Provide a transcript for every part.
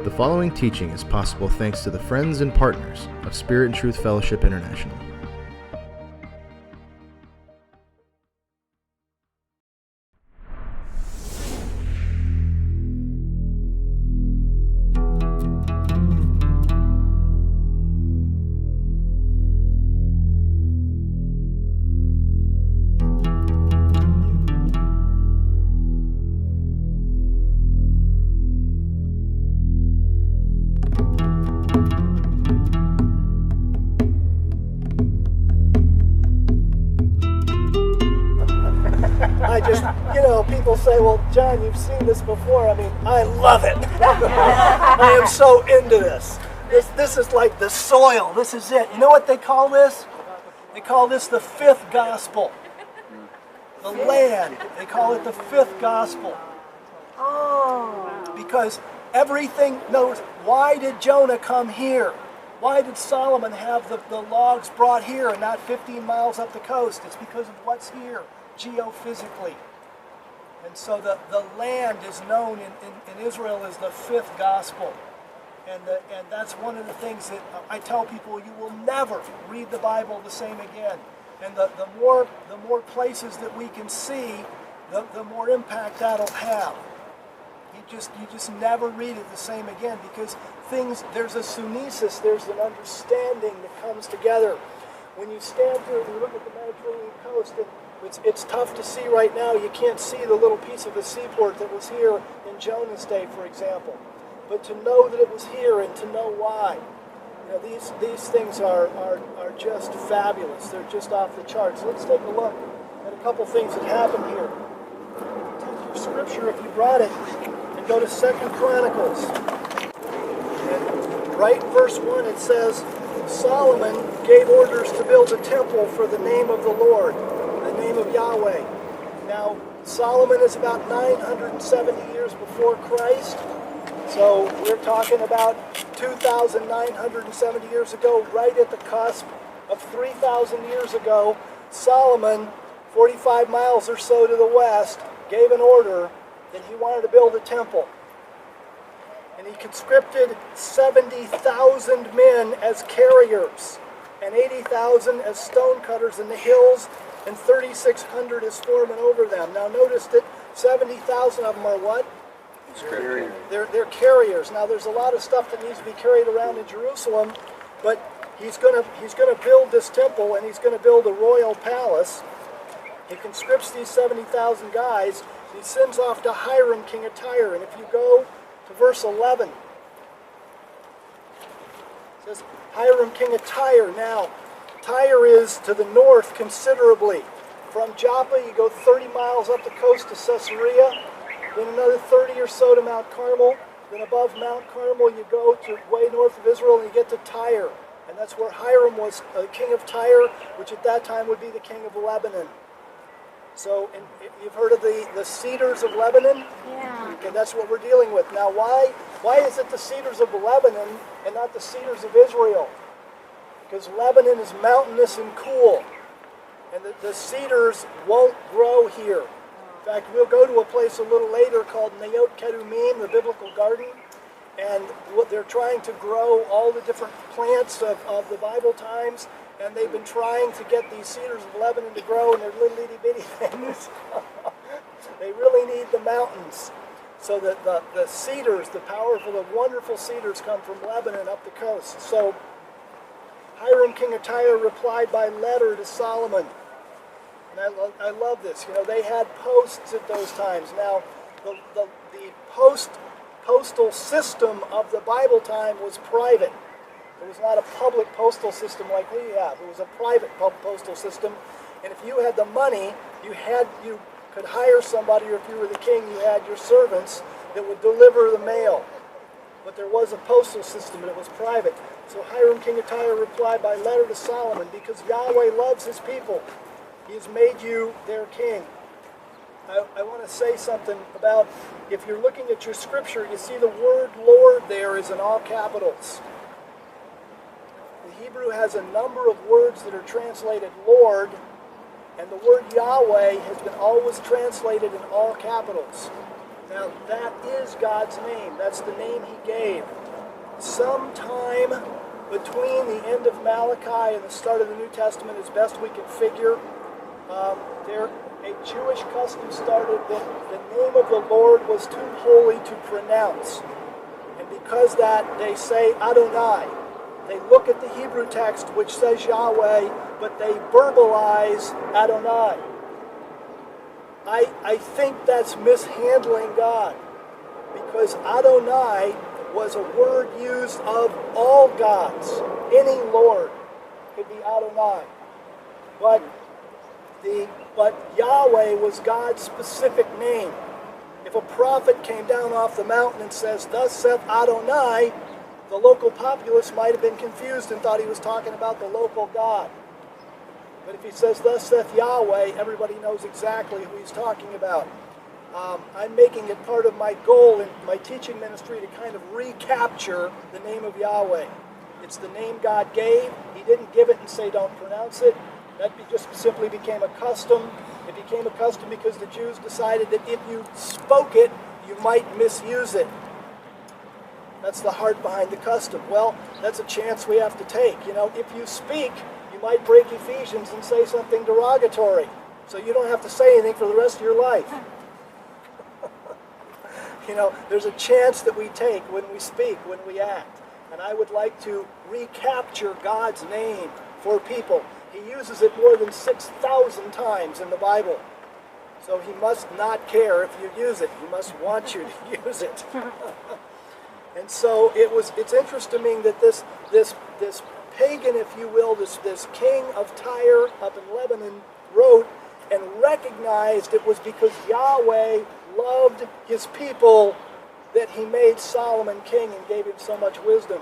The following teaching is possible thanks to the friends and partners of Spirit and Truth Fellowship International. People say, well, John, you've seen this before. I mean, I love it. I am so into this. This is like the soil. This is it. You know what they call this? They call this the fifth gospel. The land. They call it the fifth gospel. Oh. Because everything knows, why did Jonah come here? Why did Solomon have the logs brought here and not 15 miles up the coast? It's because of what's here, geophysically. And so the land is known in Israel as the fifth gospel. And that's one of the things that I tell people, you will never read the Bible the same again. And the more places that we can see, the more impact that'll have. You just never read it the same again, because there's a sunesis, there's an understanding that comes together. When you stand here and you look at the Mediterranean coast, it's tough to see right now. You can't see the little piece of the seaport that was here in Jonah's day, for example. But to know that it was here and to know why, these things are just fabulous. They're just off the charts. Let's take a look at a couple things that happened here. Take your scripture, if you brought it, and go to 2 Chronicles. And right in verse 1 it says, Solomon gave orders to build a temple for the name of the Lord, the name of Yahweh. Now, Solomon is about 970 years before Christ, so we're talking about 2,970 years ago, right at the cusp of 3,000 years ago. Solomon, 45 miles or so to the west, gave an order that he wanted to build a temple. And he conscripted 70,000 men as carriers, and 80,000 as stonecutters in the hills, and 3,600 as foremen over them. Now notice that 70,000 of them are what? They're carriers. Now there's a lot of stuff that needs to be carried around in Jerusalem, but he's gonna build this temple, and he's gonna build a royal palace. He conscripts these 70,000 guys. He sends off to Hiram, king of Tyre, and if you go to verse 11, it says, Hiram, king of Tyre. Now, Tyre is to the north considerably. From Joppa, you go 30 miles up the coast to Caesarea, then another 30 or so to Mount Carmel. Then above Mount Carmel, you go to way north of Israel, and you get to Tyre. And that's where Hiram was king of Tyre, which at that time would be the king of Lebanon. So, you've heard of the cedars of Lebanon? Yeah. Okay, that's what we're dealing with. Now, why is it the cedars of Lebanon and not the cedars of Israel? Because Lebanon is mountainous and cool, and the cedars won't grow here. In fact, we'll go to a place a little later called Nayot Kedumim, the biblical garden, and what they're trying to grow all the different plants of the Bible times. And they've been trying to get these cedars of Lebanon to grow, and they're little itty bitty things. They really need the mountains. So that the cedars, the powerful, the wonderful cedars come from Lebanon up the coast. So Hiram, king of Tyre, replied by letter to Solomon. And I love this. They had posts at those times. Now, the postal system of the Bible time was private. It was not a public postal system like we have. It was a private postal system. And if you had the money, you could hire somebody, or if you were the king, you had your servants that would deliver the mail. But there was a postal system, and it was private. So Hiram, king of Tyre, replied by letter to Solomon, because Yahweh loves his people. He has made you their king. I want to say something about, if you're looking at your scripture, you see the word Lord there is in all capitals. The Hebrew has a number of words that are translated Lord, and the word Yahweh has been always translated in all capitals. Now that is God's name. That's the name he gave. Sometime between the end of Malachi and the start of the New Testament, as best we can figure, a Jewish custom started that the name of the Lord was too holy to pronounce. And because that, they say Adonai. They look at the Hebrew text, which says Yahweh, but they verbalize Adonai. I think that's mishandling God, because Adonai was a word used of all gods. Any Lord could be Adonai. But Yahweh was God's specific name. If a prophet came down off the mountain and says, "Thus saith Adonai," the local populace might have been confused and thought he was talking about the local God. But if he says, "Thus saith Yahweh," everybody knows exactly who he's talking about. I'm making it part of my goal in my teaching ministry to kind of recapture the name of Yahweh. It's the name God gave. He didn't give it and say, "Don't pronounce it." That just simply became a custom. It became a custom because the Jews decided that if you spoke it, you might misuse it. That's the heart behind the custom. Well, that's a chance we have to take. If you speak, you might break Ephesians and say something derogatory. So you don't have to say anything for the rest of your life. There's a chance that we take when we speak, when we act. And I would like to recapture God's name for people. He uses it more than 6,000 times in the Bible. So he must not care if you use it. He must want you to use it. And so it's interesting to me that this pagan, if you will, this king of Tyre up in Lebanon wrote and recognized it was because Yahweh loved his people that he made Solomon king and gave him so much wisdom.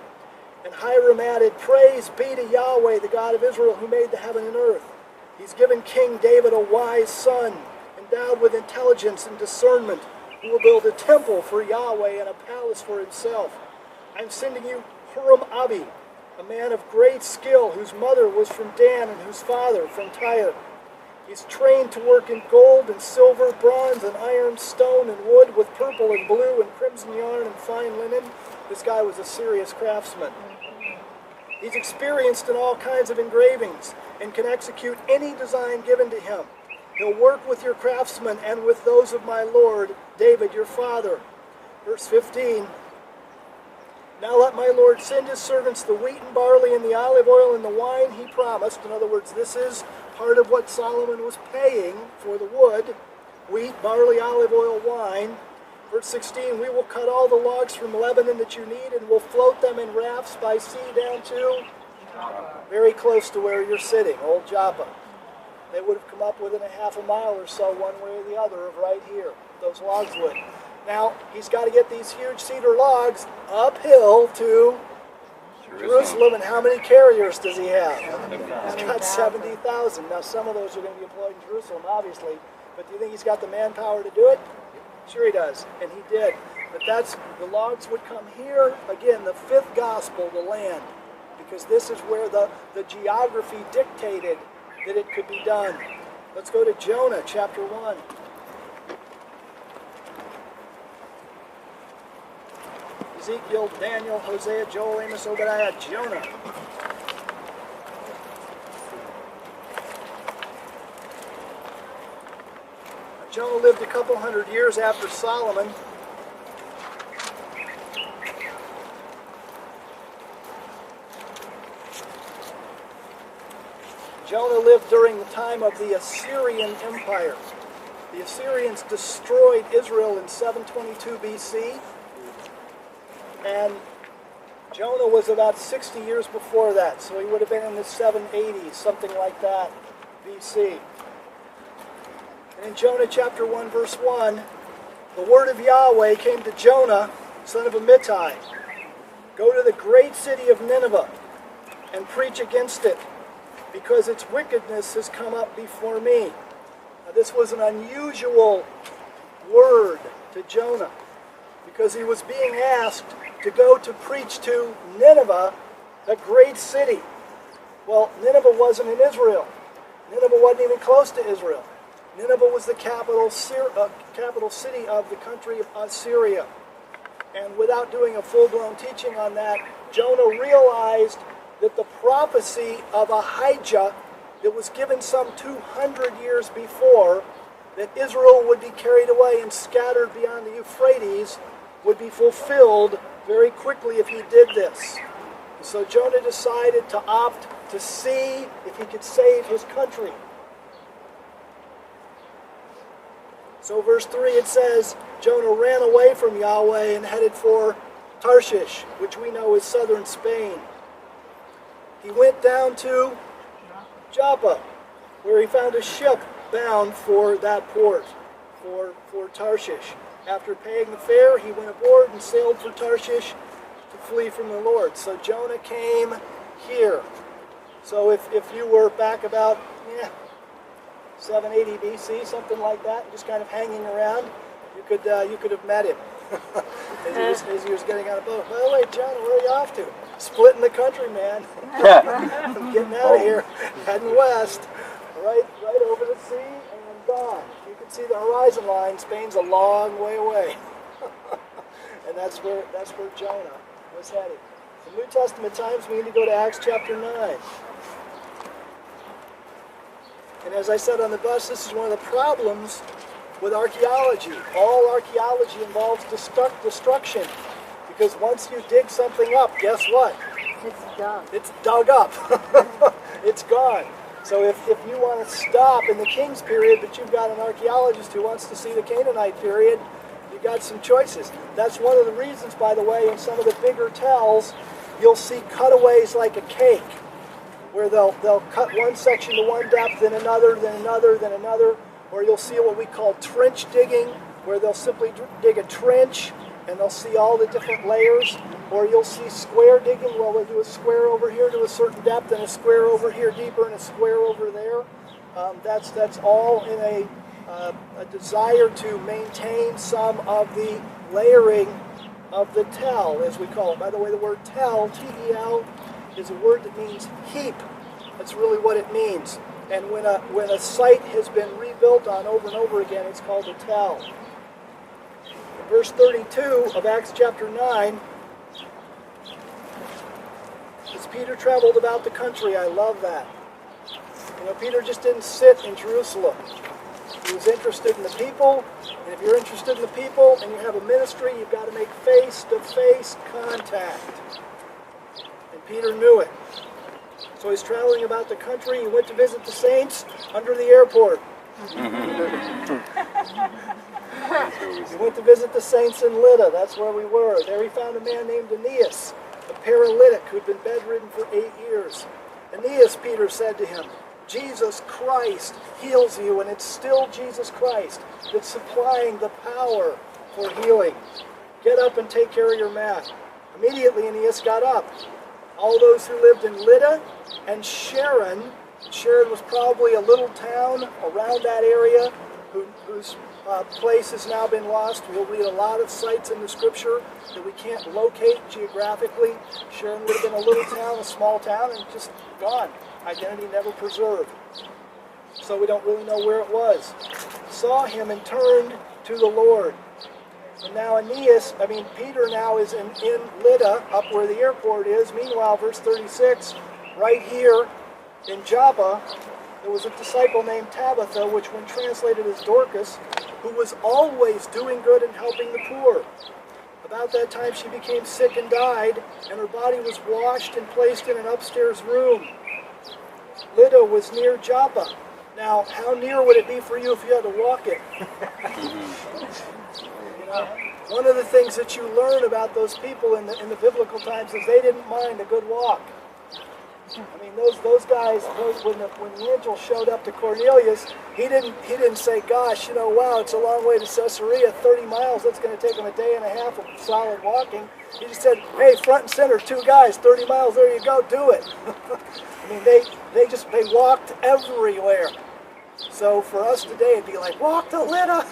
And Hiram added, "Praise be to Yahweh, the God of Israel, who made the heaven and earth. He's given King David a wise son, endowed with intelligence and discernment, who will build a temple for Yahweh and a palace for himself. I'm sending you Huram Abi, a man of great skill, whose mother was from Dan and whose father from Tyre. He's trained to work in gold and silver, bronze and iron, stone and wood, with purple and blue and crimson yarn and fine linen." This guy was a serious craftsman. He's experienced in all kinds of engravings and can execute any design given to him. He'll work with your craftsmen and with those of my lord, David, your father. Verse 15. "Now let my lord send his servants the wheat and barley and the olive oil and the wine he promised." In other words, this is part of what Solomon was paying for the wood. Wheat, barley, olive oil, wine. Verse 16, "We will cut all the logs from Lebanon that you need, and will float them in rafts by sea down to very close to where you're sitting, old Joppa." They would have come up within a half a mile or so, one way or the other, of right here. Those logs would. Now, he's got to get these huge cedar logs uphill to Jerusalem. And how many carriers does he have? He's got 70,000. Now, some of those are going to be employed in Jerusalem, obviously. But do you think he's got the manpower to do it? Sure he does, and he did. But the logs would come here, again, the fifth gospel, the land, because this is where the geography dictated that it could be done. Let's go to Jonah, chapter 1. Ezekiel, Daniel, Hosea, Joel, Amos, Obadiah, Jonah. Jonah lived a couple hundred years after Solomon. Jonah lived during the time of the Assyrian Empire. The Assyrians destroyed Israel in 722 BC. And Jonah was about 60 years before that, so he would have been in the 780s, something like that, BC. And in Jonah chapter 1, verse 1, the word of Yahweh came to Jonah, son of Amittai. "Go to the great city of Nineveh and preach against it, because its wickedness has come up before me." Now, this was an unusual word to Jonah, because he was being asked to go to preach to Nineveh, the great city. Well, Nineveh wasn't in Israel. Nineveh wasn't even close to Israel. Nineveh was the capital city of the country of Assyria. And without doing a full-blown teaching on that, Jonah realized that the prophecy of Ahijah that was given some 200 years before, that Israel would be carried away and scattered beyond the Euphrates, would be fulfilled very quickly if he did this. So Jonah decided to opt to see if he could save his country. So verse 3 it says, Jonah ran away from Yahweh and headed for Tarshish, which we know is southern Spain. He went down to Joppa, where he found a ship bound for that port, for Tarshish. After paying the fare, he went aboard and sailed for Tarshish to flee from the Lord. So Jonah came here. So if you were back about 780 BC, something like that, just kind of hanging around, you could have met him as he was getting on a boat. By the way, Jonah, where are you off to? Splitting the country, man. I'm getting out of here, heading west, right over the sea and gone. You can see the horizon line. Spain's a long way away, and that's where Jonah was headed. In New Testament times, we need to go to Acts chapter 9. And as I said on the bus, this is one of the problems with archaeology. All archaeology involves destruction. Because once you dig something up, guess what? It's dug. It's dug up. It's gone. So if you want to stop in the King's period, but you've got an archaeologist who wants to see the Canaanite period, you've got some choices. That's one of the reasons, by the way, in some of the bigger tells, you'll see cutaways like a cake, where they'll cut one section to one depth, then another, then another, then another. Or you'll see what we call trench digging, where they'll simply dig a trench, and they'll see all the different layers. Or you'll see square digging, where we'll do a square over here to a certain depth, and a square over here deeper, and a square over there. That's all in a desire to maintain some of the layering of the tell, as we call it. By the way, the word tell, T-E-L, is a word that means heap. That's really what it means. And when a site has been rebuilt on over and over again, it's called a tell. In verse 32 of Acts chapter 9, as Peter traveled about the country, I love that. You know, Peter just didn't sit in Jerusalem. He was interested in the people, and if you're interested in the people and you have a ministry, you've got to make face-to-face contact. And Peter knew it. So he's traveling about the country. He went to visit the saints under the airport. He went to visit the saints in Lydda. That's where we were. There he found a man named Aeneas, a paralytic who'd been bedridden for 8 years. Aeneas, Peter said to him, Jesus Christ heals you, and it's still Jesus Christ that's supplying the power for healing. Get up and take care of your mat. Immediately Aeneas got up. All those who lived in Lydda and Sharon was probably a little town around that area whose place has now been lost. We'll read a lot of sites in the scripture that we can't locate geographically. Sharon would have been a little town, a small town, and just gone. Identity never preserved. So we don't really know where it was. Saw him and turned to the Lord. And now Peter now is in Lydda, up where the airport is. Meanwhile, verse 36, right here in Joppa, there was a disciple named Tabitha, which when translated as Dorcas, who was always doing good and helping the poor. About that time she became sick and died, and her body was washed and placed in an upstairs room. Lydda was near Joppa. Now, how near would it be for you if you had to walk it? One of the things that you learn about those people in the biblical times is they didn't mind a good walk. I mean, those guys, when the angel showed up to Cornelius, he didn't say, gosh, wow, it's a long way to Caesarea, 30 miles, that's going to take him a day and a half of solid walking. He just said, hey, front and center, 2 guys, 30 miles, there you go, do it. I mean, they walked everywhere. So for us today, it'd be like, walk to Lydda.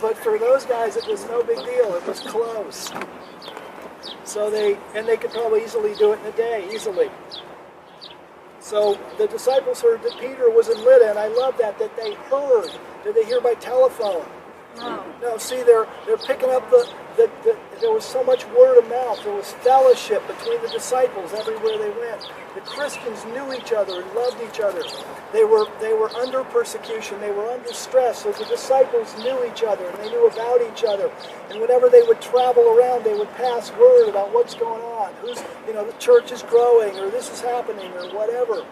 but for those guys, it was no big deal. It was close. So they could probably easily do it in a day, easily. So the disciples heard that Peter was in Lydda, and I love that they heard. Did they hear by telephone? No, see, they're picking up there was so much word of mouth. There was fellowship between the disciples everywhere they went. The Christians knew each other and loved each other. They were under persecution. They were under stress. So the disciples knew each other and they knew about each other. And whenever they would travel around, they would pass word about what's going on. The church is growing, or this is happening, or whatever.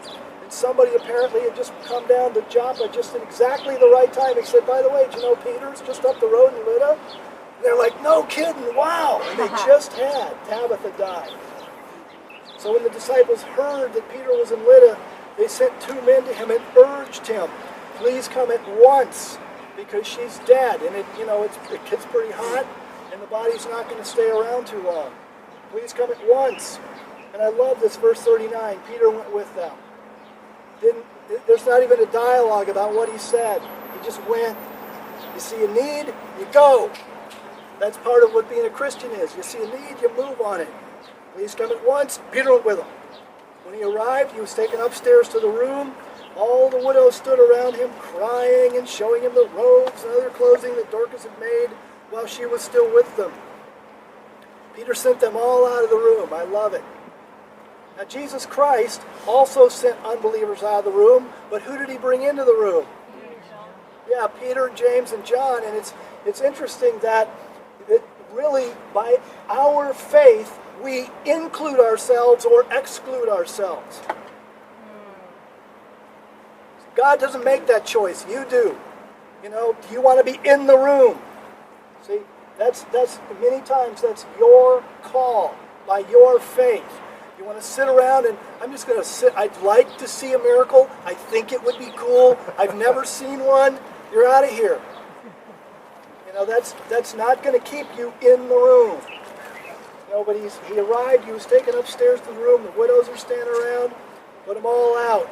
Somebody apparently had just come down to Joppa just at exactly the right time. He said, by the way, do you know Peter's just up the road in Lydda? And they're like, no kidding, wow. And they just had Tabitha die. So when the disciples heard that Peter was in Lydda, they sent 2 men to him and urged him, please come at once, because she's dead. And it gets pretty hot, and the body's not going to stay around too long. Please come at once. And I love this, verse 39. Peter went with them. There's not even a dialogue about what he said. He just went. You see a need, you go. That's part of what being a Christian is. You see a need, you move on it. Please come at once. Peter went with him. When he arrived, he was taken upstairs to the room. All the widows stood around him, crying and showing him the robes and other clothing that Dorcas had made while she was still with them. Peter sent them all out of the room. I love it. Now, Jesus Christ also sent unbelievers out of the room, but who did he bring into the room? Yeah, Peter, James, and John. And it's interesting that really by our faith, we include ourselves or exclude ourselves. God doesn't make that choice. You do. Do you want to be in the room? See, that's many times that's your call by your faith. You want to sit around and I'm just going to sit. I'd like to see a miracle. I think it would be cool. I've never seen one. You're out of here. That's not going to keep you in the room. But he arrived. He was taken upstairs to the room. The widows are standing around. Put them all out.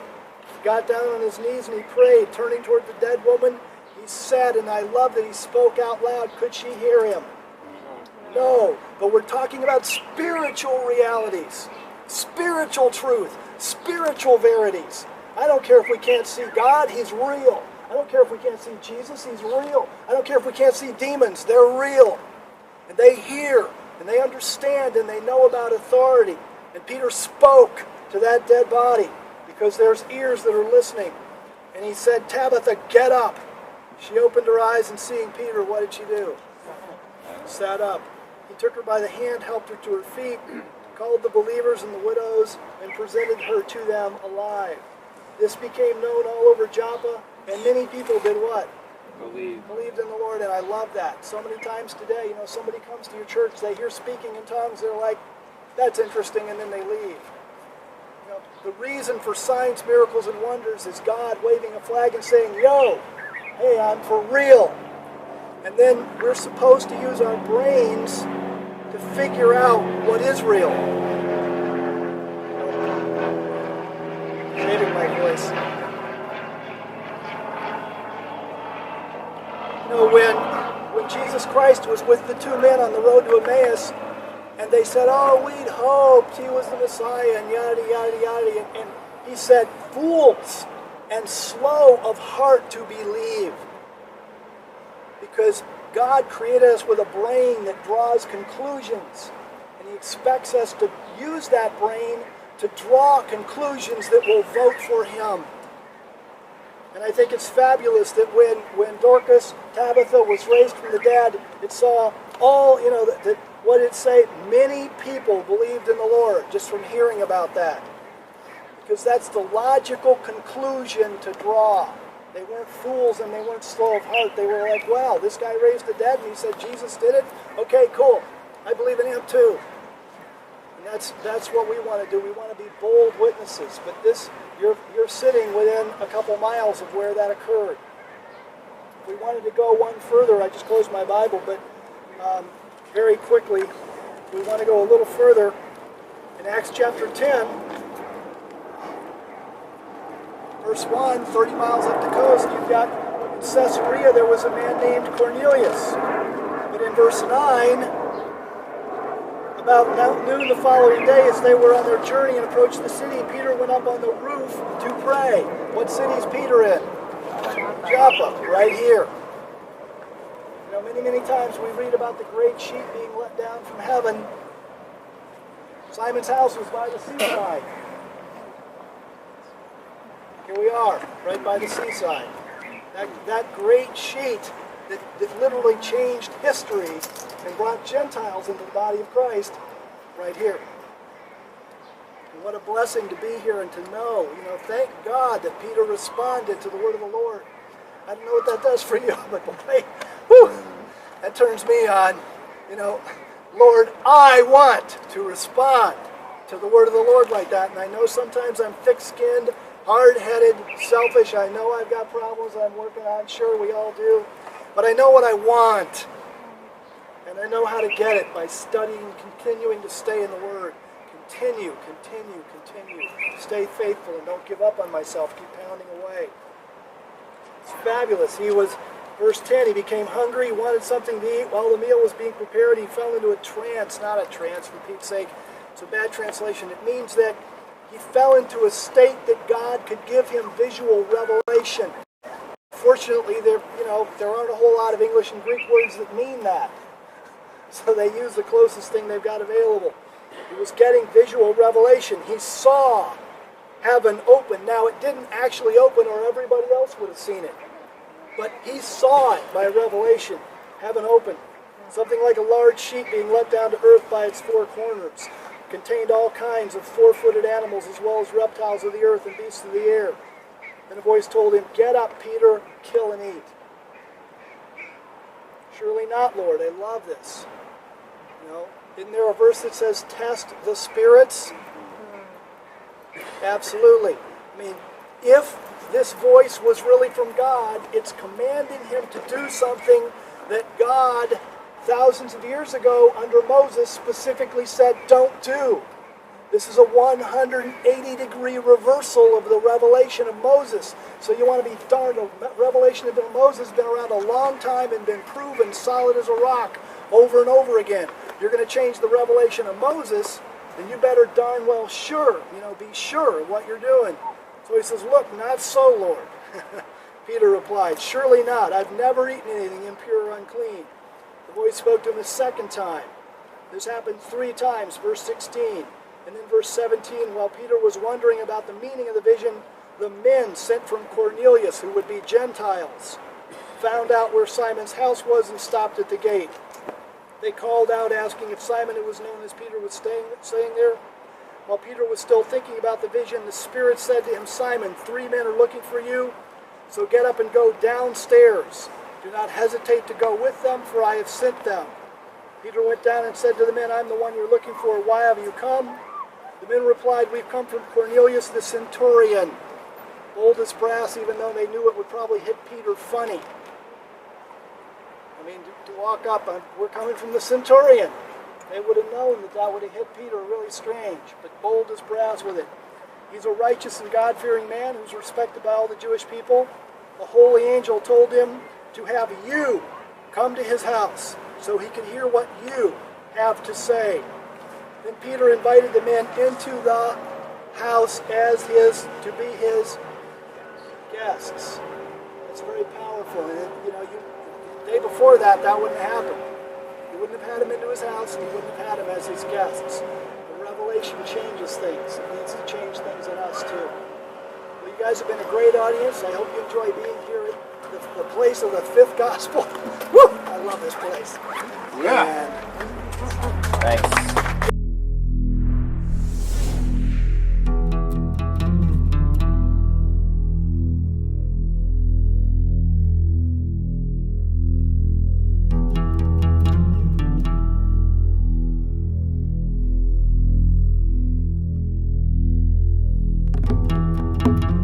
He got down on his knees and he prayed, turning toward the dead woman. He said, and I love that he spoke out loud. Could she hear him? No. But we're talking about spiritual realities. Spiritual truth, spiritual verities. I don't care if we can't see God, He's real. I don't care if we can't see Jesus, He's real. I don't care if we can't see demons, they're real. And they hear, and they understand, and they know about authority. And Peter spoke to that dead body because there's ears that are listening. And he said, Tabitha, get up. She opened her eyes, and seeing Peter, what did she do? Sat up. He took her by the hand, helped her to her feet, called the believers and the widows, and presented her to them alive. This became known all over Joppa, and many people did what? Believed in the Lord, and I love that. So many times today, somebody comes to your church, they hear speaking in tongues, they're like, that's interesting, and then they leave. The reason for signs, miracles, and wonders is God waving a flag and saying, yo, hey, I'm for real. And then we're supposed to use our brains to figure out what is real. Shading my voice. When Jesus Christ was with the 2 men on the road to Aeneas, and they said, oh, we'd hoped he was the Messiah, and yada, yada, yada. And he said, fools and slow of heart to believe. Because God created us with a brain that draws conclusions. And He expects us to use that brain to draw conclusions that will vote for Him. And I think it's fabulous that when Dorcas, Tabitha, was raised from the dead, it saw all, what did it say? Many people believed in the Lord just from hearing about that. Because that's the logical conclusion to draw. They weren't fools and they weren't slow of heart. They were like, wow, this guy raised the dead and he said Jesus did it? Okay, cool. I believe in Him too. And that's what we want to do. We want to be bold witnesses. But you're sitting within a couple miles of where that occurred. If we wanted to go one further, I just closed my Bible, but very quickly, we want to go a little further. In Acts chapter 10, verse 1, 30 miles up the coast, you've got in Caesarea, there was a man named Cornelius. But in verse 9, About noon the following day, as they were on their journey and approached the city, Peter went up on the roof to pray. What city is Peter in? Joppa, right here. You know, many times we read about the great sheet being let down from heaven. Simon's house was by the seaside. Here we are, right by the seaside. That great sheet that literally changed history and brought Gentiles into the body of Christ, right here. And what a blessing to be here and to know. You know, thank God that Peter responded to the word of the Lord. I don't know what that does for you, but boy, whew, that turns me on. You know, Lord, I want to respond to the word of the Lord like that. And I know sometimes I'm thick-skinned, hard-headed, selfish. I know I've got problems I'm working on. Sure, we all do. But I know what I want. And I know how to get it by studying, continuing to stay in the Word. Continue. Stay faithful and don't give up on myself. Keep pounding away. It's fabulous. Verse 10, he became hungry, he wanted something to eat. While the meal was being prepared, he fell into a trance. Not a trance, for Pete's sake. It's a bad translation. It means that he fell into a state that God could give him visual revelation. Fortunately, there aren't a whole lot of English and Greek words that mean that. So they use the closest thing they've got available. He was getting visual revelation. He saw heaven open. Now, it didn't actually open or everybody else would have seen it. But he saw it by revelation. Heaven open. Something like a large sheet being let down to earth by its four corners. Contained all kinds of four-footed animals as well as reptiles of the earth and beasts of the air. And a voice told him, "Get up, Peter, kill and eat." Surely not, Lord. I love this. You know, isn't there a verse that says, test the spirits? Absolutely. I mean, if this voice was really from God, it's commanding him to do something that God, thousands of years ago, under Moses, specifically said, don't do. This is a 180-degree reversal of the revelation of Moses. So you want to be darned, the revelation of Moses has been around a long time and been proven solid as a rock over and over again. You're going to change the revelation of Moses, then you better darn well be sure of what you're doing. So he says, look, not so, Lord. Peter replied, surely not. I've never eaten anything impure or unclean. The voice spoke to him a second time. This happened 3 times, verse 16. And in verse 17, while Peter was wondering about the meaning of the vision, the men sent from Cornelius, who would be Gentiles, found out where Simon's house was and stopped at the gate. They called out, asking if Simon, who was known as Peter, was staying there. While Peter was still thinking about the vision, the Spirit said to him, Simon, 3 men are looking for you, so get up and go downstairs. Do not hesitate to go with them, for I have sent them. Peter went down and said to the men, I'm the one you're looking for. Why have you come? The men replied, we've come from Cornelius the centurion. Bold as brass, even though they knew it would probably hit Peter funny. I mean, to walk up, we're coming from the centurion. They would have known that would have hit Peter really strange, but bold as brass with it. He's a righteous and God-fearing man who's respected by all the Jewish people. The holy angel told him to have you come to his house so he can hear what you have to say. Then Peter invited the men into the house to be his guests. That's very powerful. And the day before that wouldn't happen. He wouldn't have had him into his house, and he wouldn't have had him as his guests. The revelation changes things. It needs to change things in us too. Well, you guys have been a great audience. I hope you enjoy being here at the place of the 5th gospel. Woo! I love this place. Yeah. Thanks. Thank you.